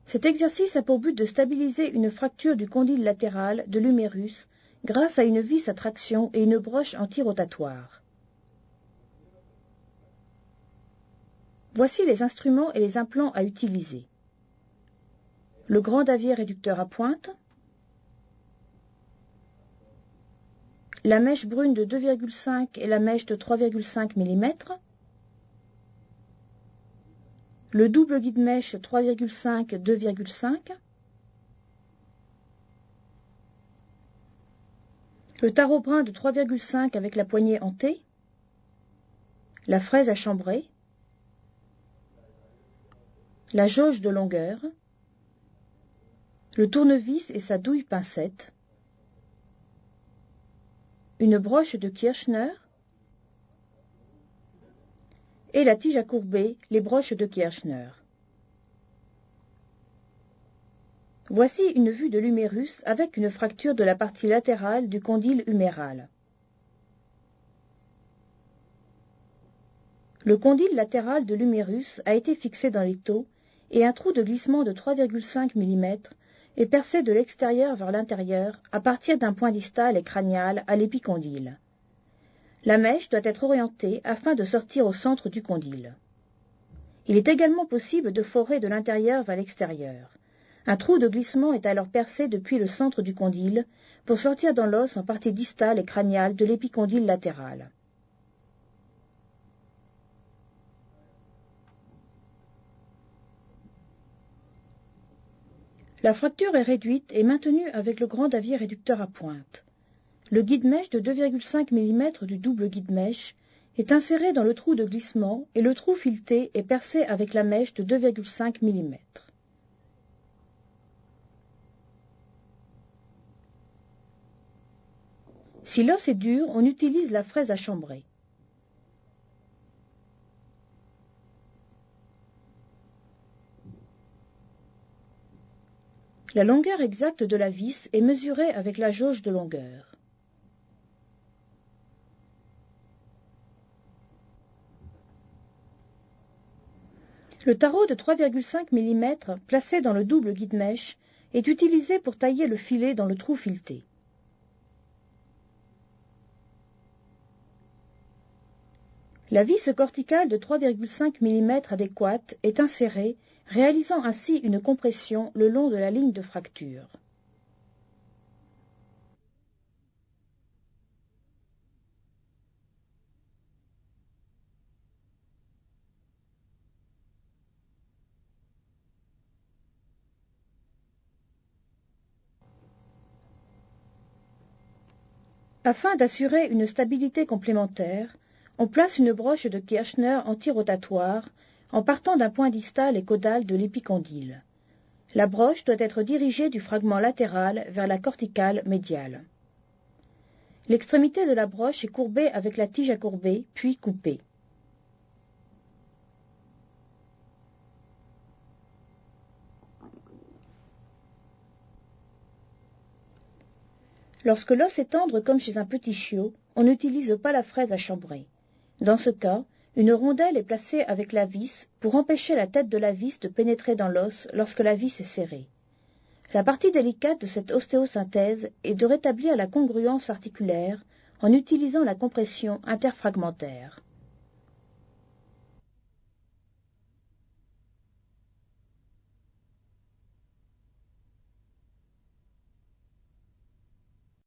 Cet exercice a pour but de stabiliser une fracture du condyle latéral de l'humérus grâce à une vis à traction et une broche anti-rotatoire. Voici les instruments et les implants à utiliser. Le grand davier réducteur à pointe, la mèche brune de 2,5 et la mèche de 3,5 mm, le double guide-mèche 3,5-2,5, le tarot brun de 3,5 avec la poignée en T, la fraise à chambrer, la jauge de longueur, le tournevis et sa douille pincette, une broche de Kirchner et la tige à courber, les broches de Kirchner. Voici une vue de l'humérus avec une fracture de la partie latérale du condyle huméral. Le condyle latéral de l'humérus a été fixé dans l'étau et un trou de glissement de 3,5 mm est percé de l'extérieur vers l'intérieur à partir d'un point distal et crânial à l'épicondyle. La mèche doit être orientée afin de sortir au centre du condyle. Il est également possible de forer de l'intérieur vers l'extérieur. Un trou de glissement est alors percé depuis le centre du condyle pour sortir dans l'os en partie distale et crâniale de l'épicondyle latéral. La fracture est réduite et maintenue avec le grand davier réducteur à pointe. Le guide-mèche de 2,5 mm du double guide-mèche est inséré dans le trou de glissement et le trou fileté est percé avec la mèche de 2,5 mm. Si l'os est dur, on utilise la fraise à chambrer. La longueur exacte de la vis est mesurée avec la jauge de longueur. Le tarot de 3,5 mm placé dans le double guide-mèche est utilisé pour tailler le filet dans le trou fileté. La vis corticale de 3,5 mm adéquate est insérée, réalisant ainsi une compression le long de la ligne de fracture. Afin d'assurer une stabilité complémentaire, on place une broche de Kirchner anti-rotatoire en partant d'un point distal et caudal de l'épicondyle. La broche doit être dirigée du fragment latéral vers la corticale médiale. L'extrémité de la broche est courbée avec la tige à courber, puis coupée. Lorsque l'os est tendre comme chez un petit chiot, on n'utilise pas la fraise à chambrer. Dans ce cas, une rondelle est placée avec la vis pour empêcher la tête de la vis de pénétrer dans l'os lorsque la vis est serrée. La partie délicate de cette ostéosynthèse est de rétablir la congruence articulaire en utilisant la compression interfragmentaire.